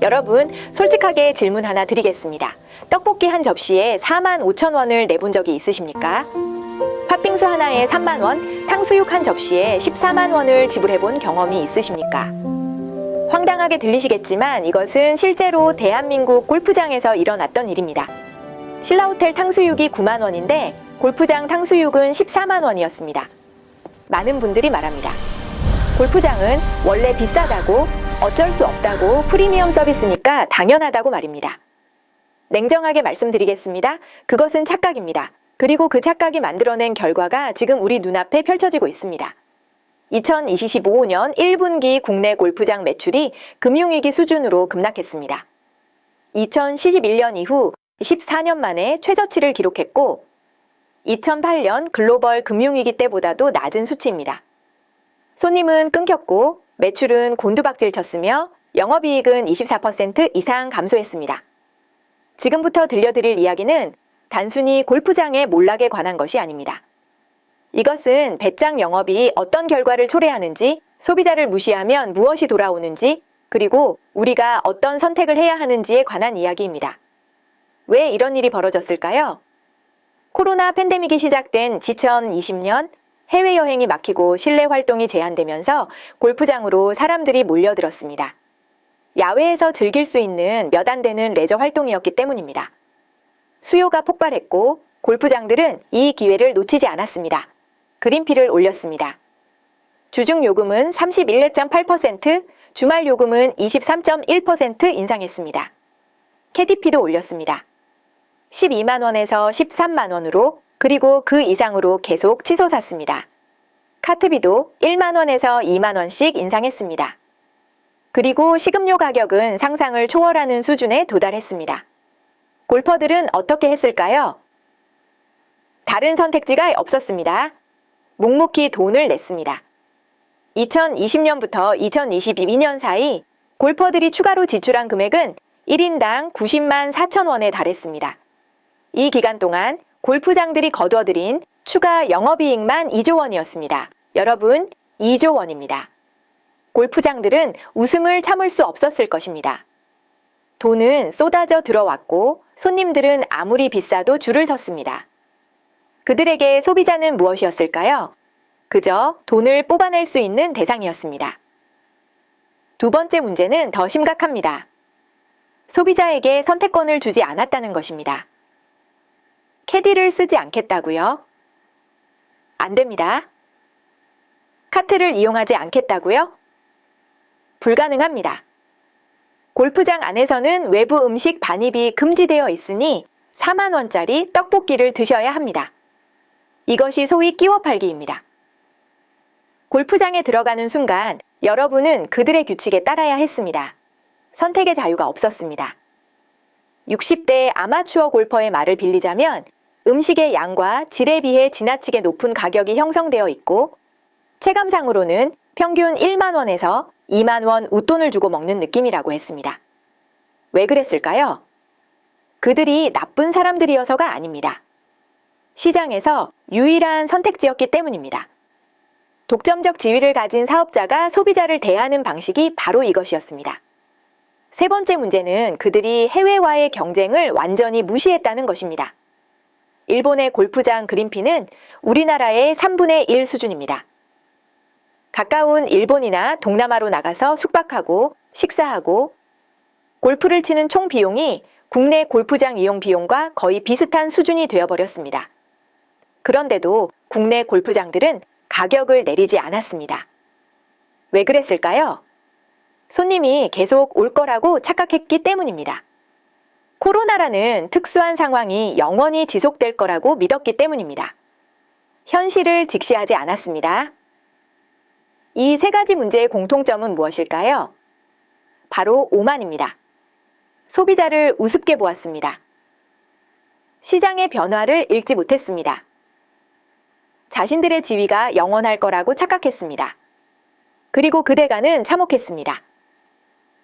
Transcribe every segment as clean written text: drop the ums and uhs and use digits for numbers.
여러분, 솔직하게 질문 하나 드리겠습니다. 떡볶이 한 접시에 45,000원을 내본 적이 있으십니까? 팥빙수 하나에 3만원, 탕수육 한 접시에 14만원을 지불해본 경험이 있으십니까? 황당하게 들리시겠지만 이것은 실제로 대한민국 골프장에서 일어났던 일입니다. 신라호텔 탕수육이 9만원인데 골프장 탕수육은 14만원이었습니다. 많은 분들이 말합니다. 골프장은 원래 비싸다고, 어쩔 수 없다고, 프리미엄 서비스니까 당연하다고 말입니다. 냉정하게 말씀드리겠습니다. 그것은 착각입니다. 그리고 그 착각이 만들어낸 결과가 지금 우리 눈앞에 펼쳐지고 있습니다. 2025년 1분기 국내 골프장 매출이 금융위기 수준으로 급락했습니다. 2011년 이후 14년 만에 최저치를 기록했고 2008년 글로벌 금융위기 때보다도 낮은 수치입니다. 손님은 끊겼고 매출은 곤두박질 쳤으며 영업이익은 24% 이상 감소했습니다. 지금부터 들려드릴 이야기는 단순히 골프장의 몰락에 관한 것이 아닙니다. 이것은 배짱 영업이 어떤 결과를 초래하는지, 소비자를 무시하면 무엇이 돌아오는지, 그리고 우리가 어떤 선택을 해야 하는지에 관한 이야기입니다. 왜 이런 일이 벌어졌을까요? 코로나 팬데믹이 시작된 2020년 해외여행이 막히고 실내 활동이 제한되면서 골프장으로 사람들이 몰려들었습니다. 야외에서 즐길 수 있는 몇 안 되는 레저 활동이었기 때문입니다. 수요가 폭발했고 골프장들은 이 기회를 놓치지 않았습니다. 그린피를 올렸습니다. 주중 요금은 31.8%, 주말 요금은 23.1% 인상했습니다. 캐디피도 올렸습니다. 12만원에서 13만원으로 그리고 그 이상으로 계속 치솟았습니다. 카트비도 1만원에서 2만원씩 인상했습니다. 그리고 식음료 가격은 상상을 초월하는 수준에 도달했습니다. 골퍼들은 어떻게 했을까요? 다른 선택지가 없었습니다. 묵묵히 돈을 냈습니다. 2020년부터 2022년 사이 골퍼들이 추가로 지출한 금액은 1인당 90만 4천 원에 달했습니다. 이 기간 동안 골프장들이 거둬들인 추가 영업이익만 2조 원이었습니다. 여러분, 2조 원입니다. 골프장들은 웃음을 참을 수 없었을 것입니다. 돈은 쏟아져 들어왔고 손님들은 아무리 비싸도 줄을 섰습니다. 그들에게 소비자는 무엇이었을까요? 그저 돈을 뽑아낼 수 있는 대상이었습니다. 두 번째 문제는 더 심각합니다. 소비자에게 선택권을 주지 않았다는 것입니다. 캐디를 쓰지 않겠다고요? 안 됩니다. 카트를 이용하지 않겠다고요? 불가능합니다. 골프장 안에서는 외부 음식 반입이 금지되어 있으니 4만 원짜리 떡볶이를 드셔야 합니다. 이것이 소위 끼워 팔기입니다. 골프장에 들어가는 순간 여러분은 그들의 규칙에 따라야 했습니다. 선택의 자유가 없었습니다. 60대 아마추어 골퍼의 말을 빌리자면 음식의 양과 질에 비해 지나치게 높은 가격이 형성되어 있고 체감상으로는 평균 1만 원에서 2만 원 웃돈을 주고 먹는 느낌이라고 했습니다. 왜 그랬을까요? 그들이 나쁜 사람들이어서가 아닙니다. 시장에서 유일한 선택지였기 때문입니다. 독점적 지위를 가진 사업자가 소비자를 대하는 방식이 바로 이것이었습니다. 세 번째 문제는 그들이 해외와의 경쟁을 완전히 무시했다는 것입니다. 일본의 골프장 그린피는 우리나라의 3분의 1 수준입니다. 가까운 일본이나 동남아로 나가서 숙박하고 식사하고 골프를 치는 총 비용이 국내 골프장 이용 비용과 거의 비슷한 수준이 되어버렸습니다. 그런데도 국내 골프장들은 가격을 내리지 않았습니다. 왜 그랬을까요? 손님이 계속 올 거라고 착각했기 때문입니다. 코로나라는 특수한 상황이 영원히 지속될 거라고 믿었기 때문입니다. 현실을 직시하지 않았습니다. 이 세 가지 문제의 공통점은 무엇일까요? 바로 오만입니다. 소비자를 우습게 보았습니다. 시장의 변화를 읽지 못했습니다. 자신들의 지위가 영원할 거라고 착각했습니다. 그리고 그 대가는 참혹했습니다.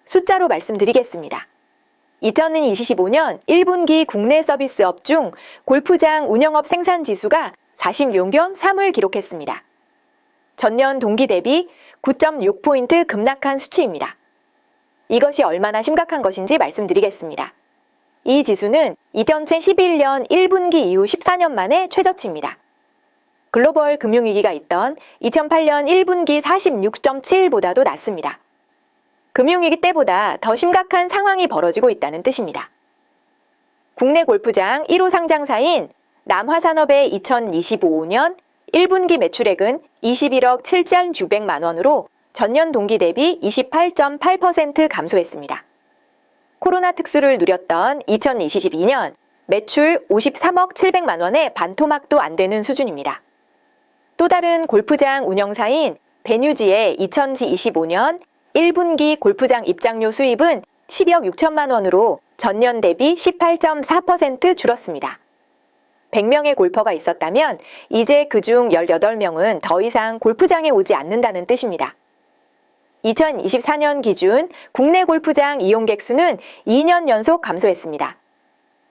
숫자로 말씀드리겠습니다. 2025년 1분기 국내 서비스업 중 골프장 운영업 생산지수가 46.3을 기록했습니다. 전년 동기 대비 9.6포인트 급락한 수치입니다. 이것이 얼마나 심각한 것인지 말씀드리겠습니다. 이 지수는 2011년 1분기 이후 14년 만에 최저치입니다. 글로벌 금융위기가 있던 2008년 1분기 46.7보다도 낮습니다. 금융위기 때보다 더 심각한 상황이 벌어지고 있다는 뜻입니다. 국내 골프장 1호 상장사인 남화산업의 2025년 1분기 매출액은 21억 7,600만 원으로 전년 동기 대비 28.8% 감소했습니다. 코로나 특수를 누렸던 2022년 매출 53억 700만 원의 반토막도 안 되는 수준입니다. 또 다른 골프장 운영사인 베뉴지의 2025년 1분기 골프장 입장료 수입은 10억 6천만 원으로 전년 대비 18.4% 줄었습니다. 100명의 골퍼가 있었다면 이제 그중 18명은 더 이상 골프장에 오지 않는다는 뜻입니다. 2024년 기준 국내 골프장 이용객 수는 2년 연속 감소했습니다.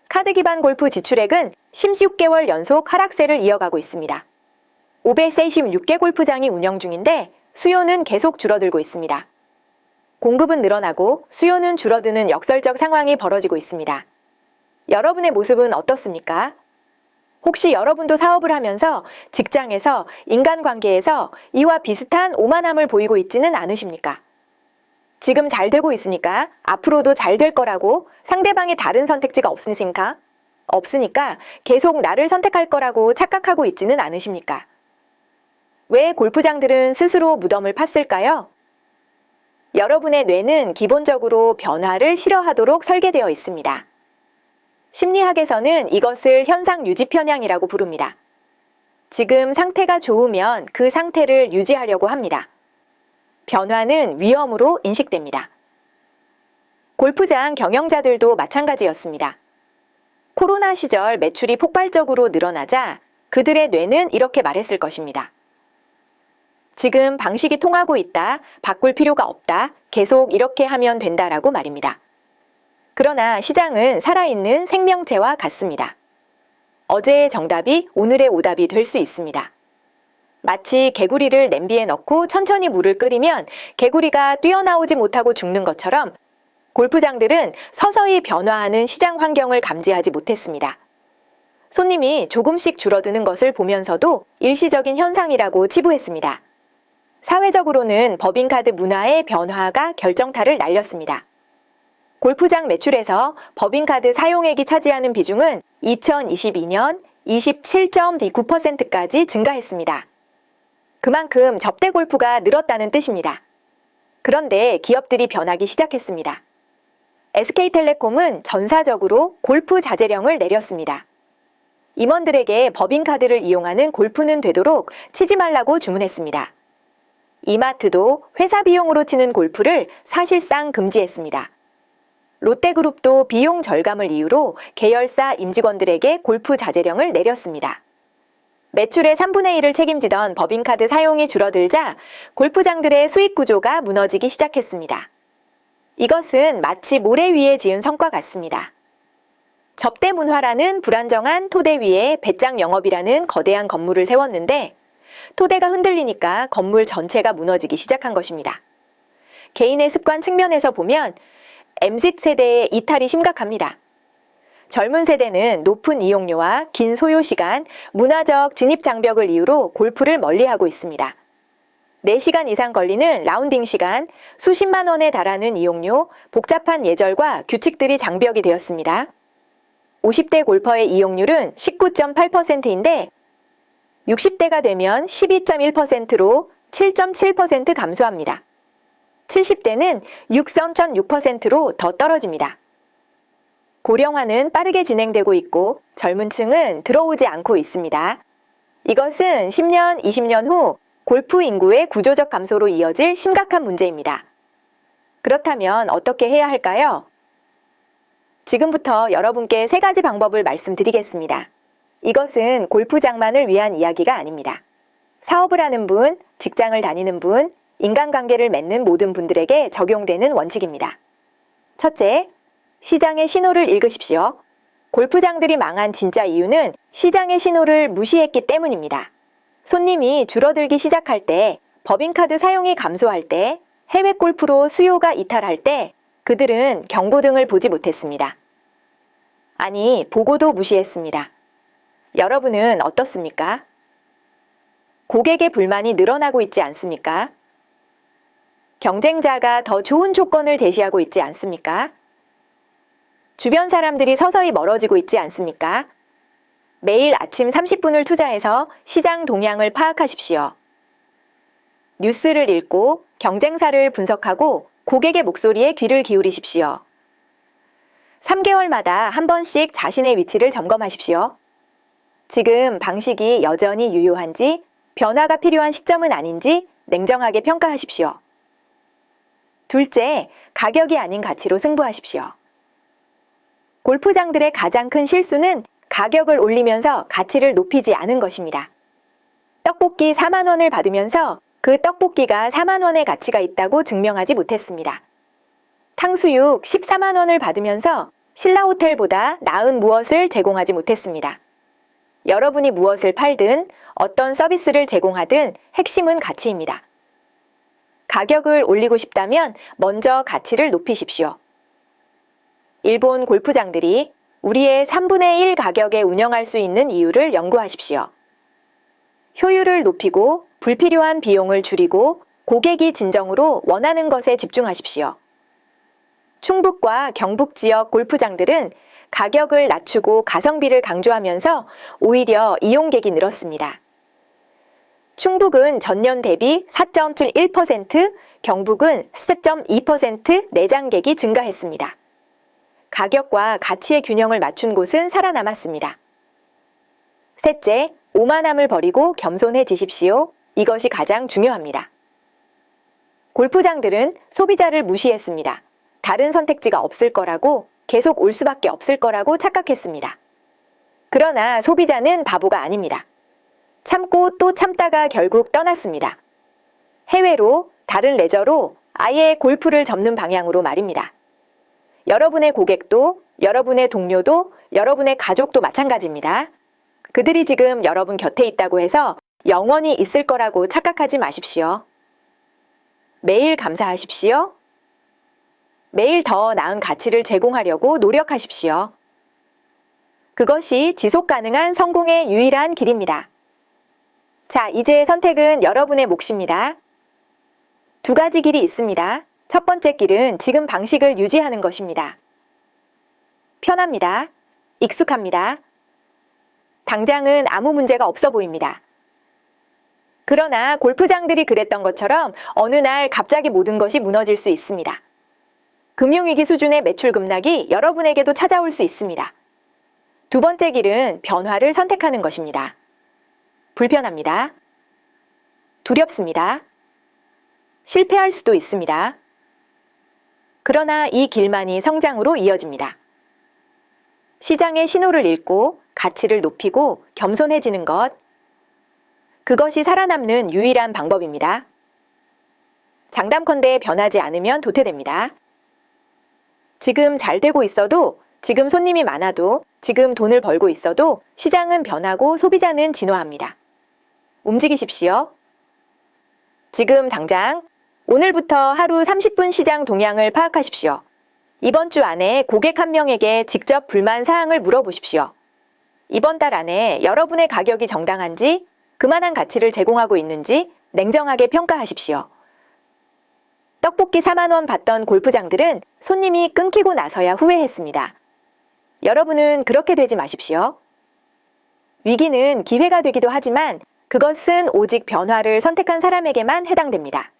카드 기반 골프 지출액은 16개월 연속 하락세를 이어가고 있습니다. 536개 골프장이 운영 중인데 수요는 계속 줄어들고 있습니다. 공급은 늘어나고 수요는 줄어드는 역설적 상황이 벌어지고 있습니다. 여러분의 모습은 어떻습니까? 혹시 여러분도 사업을 하면서 직장에서 인간관계에서 이와 비슷한 오만함을 보이고 있지는 않으십니까? 지금 잘 되고 있으니까 앞으로도 잘 될 거라고 상대방이 다른 선택지가 없으니까 계속 나를 선택할 거라고 착각하고 있지는 않으십니까? 왜 골프장들은 스스로 무덤을 팠을까요? 여러분의 뇌는 기본적으로 변화를 싫어하도록 설계되어 있습니다. 심리학에서는 이것을 현상 유지 편향이라고 부릅니다. 지금 상태가 좋으면 그 상태를 유지하려고 합니다. 변화는 위험으로 인식됩니다. 골프장 경영자들도 마찬가지였습니다. 코로나 시절 매출이 폭발적으로 늘어나자 그들의 뇌는 이렇게 말했을 것입니다. 지금 방식이 통하고 있다, 바꿀 필요가 없다, 계속 이렇게 하면 된다라고 말입니다. 그러나 시장은 살아있는 생명체와 같습니다. 어제의 정답이 오늘의 오답이 될 수 있습니다. 마치 개구리를 냄비에 넣고 천천히 물을 끓이면 개구리가 뛰어나오지 못하고 죽는 것처럼 골프장들은 서서히 변화하는 시장 환경을 감지하지 못했습니다. 손님이 조금씩 줄어드는 것을 보면서도 일시적인 현상이라고 치부했습니다. 사회적으로는 법인카드 문화의 변화가 결정타를 날렸습니다. 골프장 매출에서 법인카드 사용액이 차지하는 비중은 2022년 27.9%까지 증가했습니다. 그만큼 접대 골프가 늘었다는 뜻입니다. 그런데 기업들이 변하기 시작했습니다. SK텔레콤은 전사적으로 골프 자제령을 내렸습니다. 임원들에게 법인카드를 이용하는 골프는 되도록 치지 말라고 주문했습니다. 이마트도 회사 비용으로 치는 골프를 사실상 금지했습니다. 롯데그룹도 비용 절감을 이유로 계열사 임직원들에게 골프 자제령을 내렸습니다. 매출의 3분의 1을 책임지던 법인카드 사용이 줄어들자 골프장들의 수익 구조가 무너지기 시작했습니다. 이것은 마치 모래 위에 지은 성과 같습니다. 접대 문화라는 불안정한 토대 위에 배짱 영업이라는 거대한 건물을 세웠는데 토대가 흔들리니까 건물 전체가 무너지기 시작한 것입니다. 개인의 습관 측면에서 보면 MZ세대의 이탈이 심각합니다. 젊은 세대는 높은 이용료와 긴 소요시간, 문화적 진입장벽을 이유로 골프를 멀리하고 있습니다. 4시간 이상 걸리는 라운딩 시간, 수십만 원에 달하는 이용료, 복잡한 예절과 규칙들이 장벽이 되었습니다. 50대 골퍼의 이용률은 19.8%인데 60대가 되면 12.1%로 7.7% 감소합니다. 70대는 6.6%로 더 떨어집니다. 고령화는 빠르게 진행되고 있고 젊은 층은 들어오지 않고 있습니다. 이것은 10년, 20년 후 골프 인구의 구조적 감소로 이어질 심각한 문제입니다. 그렇다면 어떻게 해야 할까요? 지금부터 여러분께 3가지 방법을 말씀드리겠습니다. 이것은 골프장만을 위한 이야기가 아닙니다. 사업을 하는 분, 직장을 다니는 분, 인간관계를 맺는 모든 분들에게 적용되는 원칙입니다. 첫째, 시장의 신호를 읽으십시오. 골프장들이 망한 진짜 이유는 시장의 신호를 무시했기 때문입니다. 손님이 줄어들기 시작할 때, 법인카드 사용이 감소할 때, 해외 골프로 수요가 이탈할 때, 그들은 경보등을 보지 못했습니다. 아니, 보고도 무시했습니다. 여러분은 어떻습니까? 고객의 불만이 늘어나고 있지 않습니까? 경쟁자가 더 좋은 조건을 제시하고 있지 않습니까? 주변 사람들이 서서히 멀어지고 있지 않습니까? 매일 아침 30분을 투자해서 시장 동향을 파악하십시오. 뉴스를 읽고 경쟁사를 분석하고 고객의 목소리에 귀를 기울이십시오. 3개월마다 한 번씩 자신의 위치를 점검하십시오. 지금 방식이 여전히 유효한지, 변화가 필요한 시점은 아닌지 냉정하게 평가하십시오. 둘째, 가격이 아닌 가치로 승부하십시오. 골프장들의 가장 큰 실수는 가격을 올리면서 가치를 높이지 않은 것입니다. 떡볶이 4만 원을 받으면서 그 떡볶이가 4만 원의 가치가 있다고 증명하지 못했습니다. 탕수육 14만 원을 받으면서 신라호텔보다 나은 무엇을 제공하지 못했습니다. 여러분이 무엇을 팔든 어떤 서비스를 제공하든 핵심은 가치입니다. 가격을 올리고 싶다면 먼저 가치를 높이십시오. 일본 골프장들이 우리의 3분의 1 가격에 운영할 수 있는 이유를 연구하십시오. 효율을 높이고 불필요한 비용을 줄이고 고객이 진정으로 원하는 것에 집중하십시오. 충북과 경북 지역 골프장들은 가격을 낮추고 가성비를 강조하면서 오히려 이용객이 늘었습니다. 충북은 전년 대비 4.71%, 경북은 4.2% 내장객이 증가했습니다. 가격과 가치의 균형을 맞춘 곳은 살아남았습니다. 셋째, 오만함을 버리고 겸손해지십시오. 이것이 가장 중요합니다. 골프장들은 소비자를 무시했습니다. 다른 선택지가 없을 거라고, 계속 올 수밖에 없을 거라고 착각했습니다. 그러나 소비자는 바보가 아닙니다. 참고 또 참다가 결국 떠났습니다. 해외로, 다른 레저로 아예 골프를 접는 방향으로 말입니다. 여러분의 고객도, 여러분의 동료도, 여러분의 가족도 마찬가지입니다. 그들이 지금 여러분 곁에 있다고 해서 영원히 있을 거라고 착각하지 마십시오. 매일 감사하십시오. 매일 더 나은 가치를 제공하려고 노력하십시오. 그것이 지속 가능한 성공의 유일한 길입니다. 자, 이제 선택은 여러분의 몫입니다. 두 가지 길이 있습니다. 첫 번째 길은 지금 방식을 유지하는 것입니다. 편합니다. 익숙합니다. 당장은 아무 문제가 없어 보입니다. 그러나 골프장들이 그랬던 것처럼 어느 날 갑자기 모든 것이 무너질 수 있습니다. 금융위기 수준의 매출 급락이 여러분에게도 찾아올 수 있습니다. 두 번째 길은 변화를 선택하는 것입니다. 불편합니다. 두렵습니다. 실패할 수도 있습니다. 그러나 이 길만이 성장으로 이어집니다. 시장의 신호를 읽고 가치를 높이고 겸손해지는 것, 그것이 살아남는 유일한 방법입니다. 장담컨대 변하지 않으면 도태됩니다. 지금 잘 되고 있어도, 지금 손님이 많아도, 지금 돈을 벌고 있어도 시장은 변하고 소비자는 진화합니다. 움직이십시오. 지금 당장 오늘부터 하루 30분 시장 동향을 파악하십시오. 이번 주 안에 고객 한 명에게 직접 불만 사항을 물어보십시오. 이번 달 안에 여러분의 가격이 정당한지, 그만한 가치를 제공하고 있는지 냉정하게 평가하십시오. 떡볶이 4만 원 받던 골프장들은 손님이 끊기고 나서야 후회했습니다. 여러분은 그렇게 되지 마십시오. 위기는 기회가 되기도 하지만 그것은 오직 변화를 선택한 사람에게만 해당됩니다.